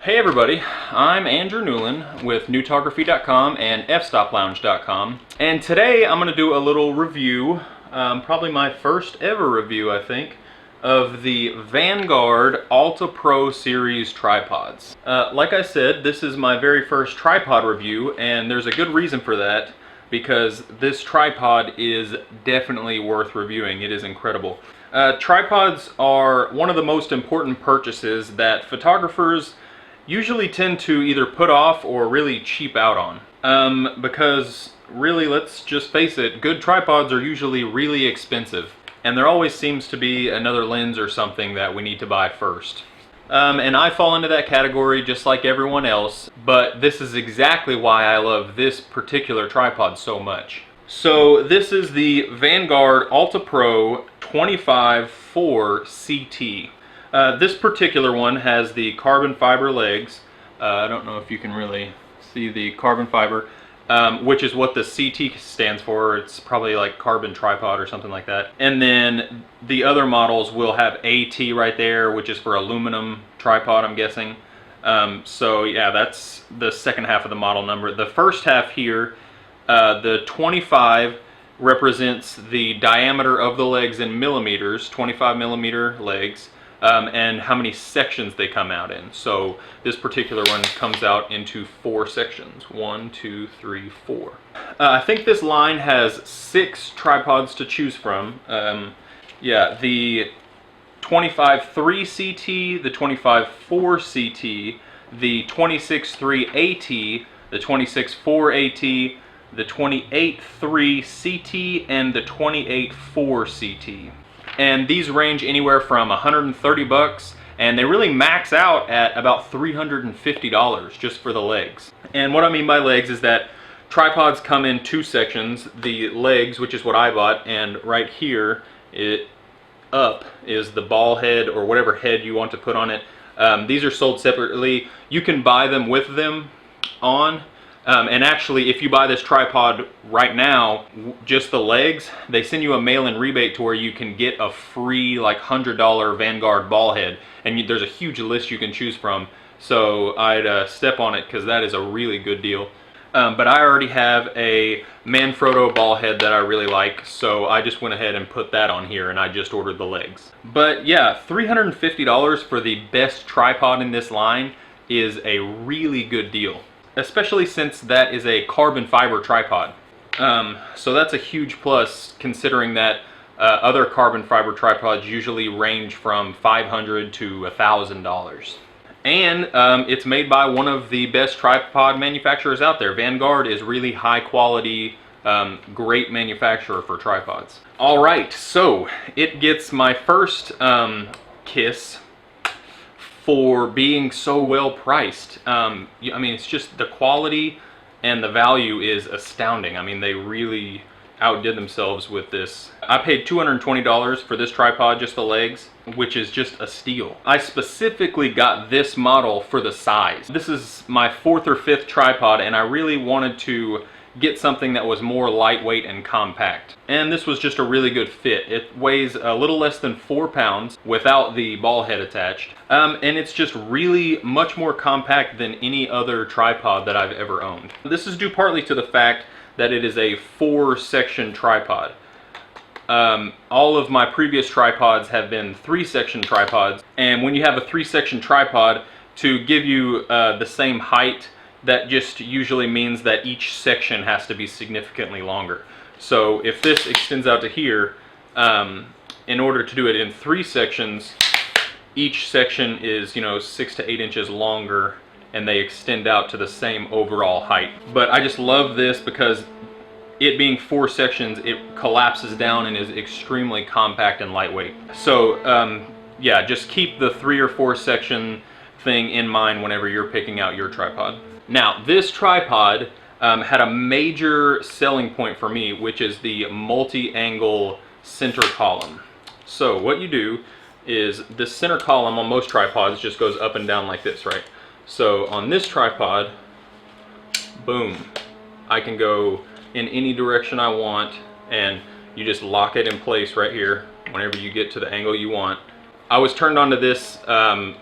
Hey everybody, I'm Andrew Newland with Newtography.com and fstoplounge.com, and today I'm going to do a little review, probably my first ever review I think, of the Vanguard Alta Pro series tripods. Like I said, this is my very first tripod review, and there's a good reason for that, because this tripod is definitely worth reviewing. It is incredible. Tripods are one of the most important purchases that photographers usually tend to either put off or really cheap out on. Because really, let's just face it, good tripods are usually really expensive. And there always seems to be another lens or something that we need to buy first. And I fall into that category just like everyone else, but this is exactly why I love this particular tripod so much. So this is the Vanguard Alta Pro 25-4 CT. This particular one has the carbon fiber legs. I don't know if you can really see the carbon fiber, which is what the CT stands for. It's probably like carbon tripod or something like that. And then the other models will have AT right there, which is for aluminum tripod, I'm guessing. So yeah, that's the second half of the model number. The first half here, the 25 represents the diameter of the legs in millimeters, 25 millimeter legs. And how many sections they come out in. So this particular one comes out into 4 sections. 1, 2, 3, 4. I think this line has 6 tripods to choose from. Yeah, the 25-3 CT, the 25-4 CT, the 26-3 AT, the 26-4 AT, the 28-3 CT, and the 28-4 CT. And these range anywhere from $130, and they really max out at about $350 just for the legs. And what I mean by legs is that tripods come in 2 sections. The legs, which is what I bought, and right here up is the ball head or whatever head you want to put on it. These are sold separately. You can buy them with them on. And actually, if you buy this tripod right now, just the legs, they send you a mail-in rebate to where you can get a free like $100 Vanguard ball head, and there's a huge list you can choose from. So I'd step on it because that is a really good deal. But I already have a Manfrotto ball head that I really like, so I just went ahead and put that on here, and I just ordered the legs. But yeah, $350 for the best tripod in this line is a really good deal, especially since that is a carbon fiber tripod. So that's a huge plus, considering that other carbon fiber tripods usually range from $500 to $1,000. And it's made by one of the best tripod manufacturers out there. Vanguard is really high quality, great manufacturer for tripods. All right, so it gets my first kiss for being so well priced. I mean, it's just the quality and the value is astounding. I mean, they really outdid themselves with this. I paid $220 for this tripod, just the legs, which is just a steal. I specifically got this model for the size. This is my 4th or 5th tripod, and I really wanted to get something that was more lightweight and compact. And this was just a really good fit. It weighs a little less than 4 pounds without the ball head attached. And it's just really much more compact than any other tripod that I've ever owned. This is due partly to the fact that it is a 4-section tripod. All of my previous tripods have been 3-section tripods, and when you have a 3-section tripod, to give you the same height, that just usually means that each section has to be significantly longer. So if this extends out to here, in order to do it in 3 sections, each section is 6 to 8 inches longer, and they extend out to the same overall height. But I just love this because it being 4 sections, it collapses down and is extremely compact and lightweight. So yeah, just keep the 3 or 4 section thing in mind whenever you're picking out your tripod. Now, this tripod had a major selling point for me, which is the multi-angle center column. So what you do is this center column on most tripods just goes up and down like this, right? So on this tripod, boom, I can go in any direction I want, and you just lock it in place right here whenever you get to the angle you want. I was turned on to this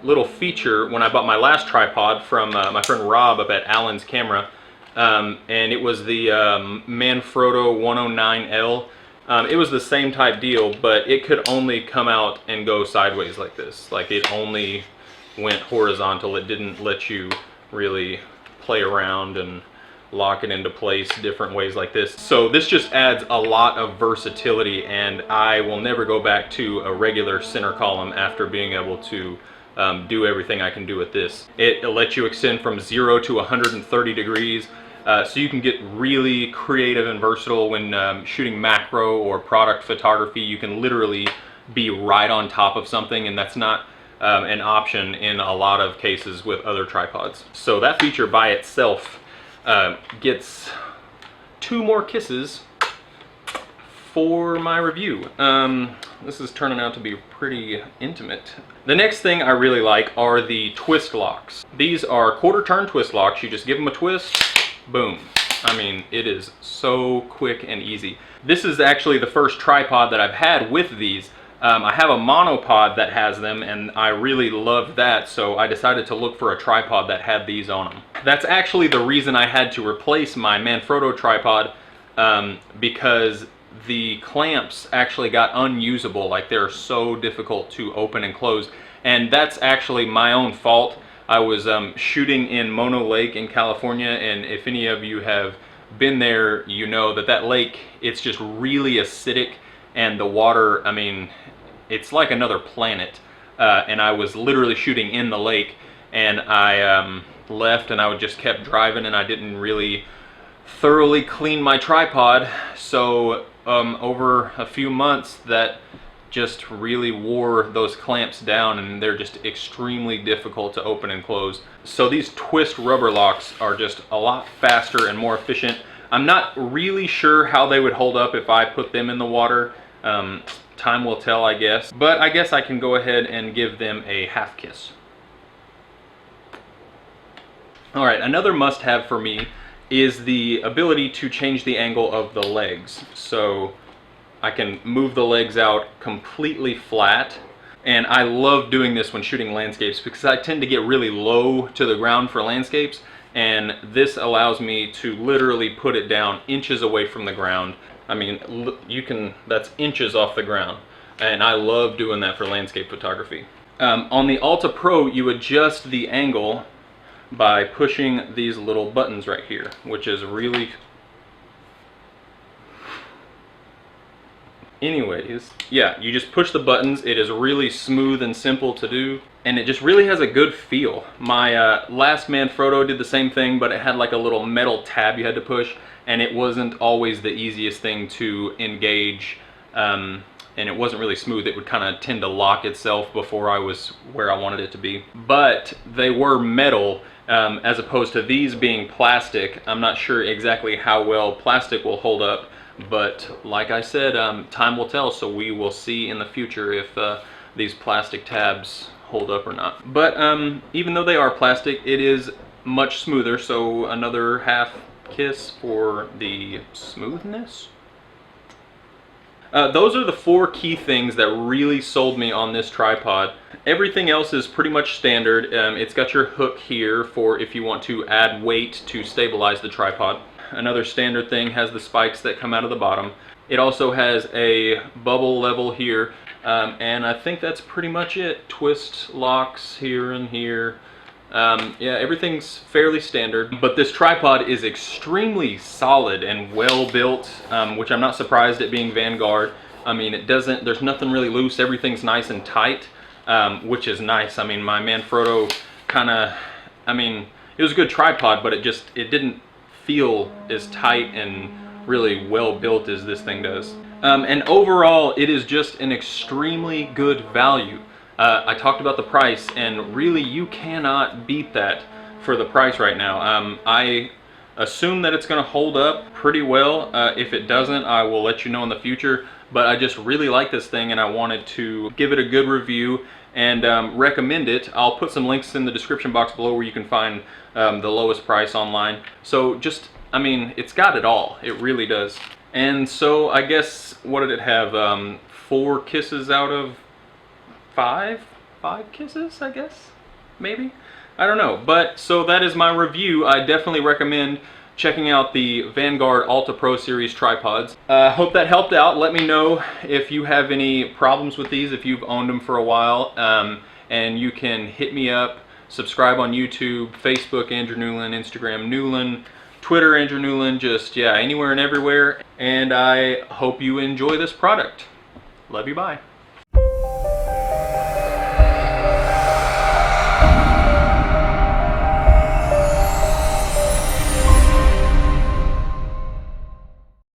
little feature when I bought my last tripod from my friend Rob up at Allen's Camera, and it was the Manfrotto 109L. It was the same type deal, but it could only come out and go sideways like this. Like, it only went horizontal. It didn't let you really play around and lock it into place different ways like this. So this just adds a lot of versatility, and I will never go back to a regular center column after being able to do everything I can do with this. It lets you extend from 0 to 130 degrees, so you can get really creative and versatile when shooting macro or product photography. You can literally be right on top of something, and that's not an option in a lot of cases with other tripods. So that feature by itself gets 2 more kisses for my review. This is turning out to be pretty intimate. The next thing I really like are the twist locks. These are quarter turn twist locks. You just give them a twist, boom. I mean, it is so quick and easy. This is actually the first tripod that I've had with these. I have a monopod that has them, and I really loved that, so I decided to look for a tripod that had these on them. That's actually the reason I had to replace my Manfrotto tripod, because the clamps actually got unusable. Like, they're so difficult to open and close, and that's actually my own fault. I was shooting in Mono Lake in California, and if any of you have been there, you know that that lake, it's just really acidic, and the water, I mean, it's like another planet. And I was literally shooting in the lake, and I left, and I just kept driving, and I didn't really thoroughly clean my tripod. So over a few months, that just really wore those clamps down, and they're just extremely difficult to open and close. So these twist rubber locks are just a lot faster and more efficient. I'm not really sure how they would hold up if I put them in the water. Time will tell, I guess. But I guess I can go ahead and give them a half kiss. Alright, another must-have for me is the ability to change the angle of the legs. So I can move the legs out completely flat. And I love doing this when shooting landscapes because I tend to get really low to the ground for landscapes. And this allows me to literally put it down inches away from the ground. I mean, you can, that's inches off the ground. And I love doing that for landscape photography. On the Alta Pro, you adjust the angle by pushing these little buttons right here, which is really... Anyways, yeah, you just push the buttons. It is really smooth and simple to do, and it just really has a good feel. My last Manfrotto did the same thing, but it had like a little metal tab you had to push, and it wasn't always the easiest thing to engage, and it wasn't really smooth. It would kind of tend to lock itself before I was where I wanted it to be. But they were metal, as opposed to these being plastic. I'm not sure exactly how well plastic will hold up, but like I said, time will tell, so we will see in the future if these plastic tabs hold up or not. But even though they are plastic, it is much smoother, so another half kiss for the smoothness. Those are the 4 key things that really sold me on this tripod. Everything else is pretty much standard. It's got your hook here for if you want to add weight to stabilize the tripod. Another standard thing has the spikes that come out of the bottom. It also has a bubble level here, and I think that's pretty much it. Twist locks here and here. Yeah, everything's fairly standard, but this tripod is extremely solid and well built, which I'm not surprised at being Vanguard. I mean, there's nothing really loose. Everything's nice and tight, which is nice. I mean, my Manfrotto I mean, it was a good tripod, but it didn't feel as tight and really well built as this thing does. And overall, it is just an extremely good value. I talked about the price, and really you cannot beat that for the price right now. I assume that it's going to hold up pretty well. If it doesn't, I will let you know in the future, but I just really like this thing, and I wanted to give it a good review and recommend it. I'll put some links in the description box below where you can find the lowest price online. So just, I mean, it's got it all. It really does. And so I guess, what did it have? 4 kisses out of five kisses, I guess, maybe. I don't know. But so that is my review. I definitely recommend checking out the Vanguard Alta Pro Series tripods. Hope that helped out. Let me know if you have any problems with these, if you've owned them for a while, and you can hit me up. Subscribe on YouTube, Facebook, Andrew Newland, Instagram, Newland, Twitter, Andrew Newland, just, yeah, anywhere and everywhere. And I hope you enjoy this product. Love you, bye.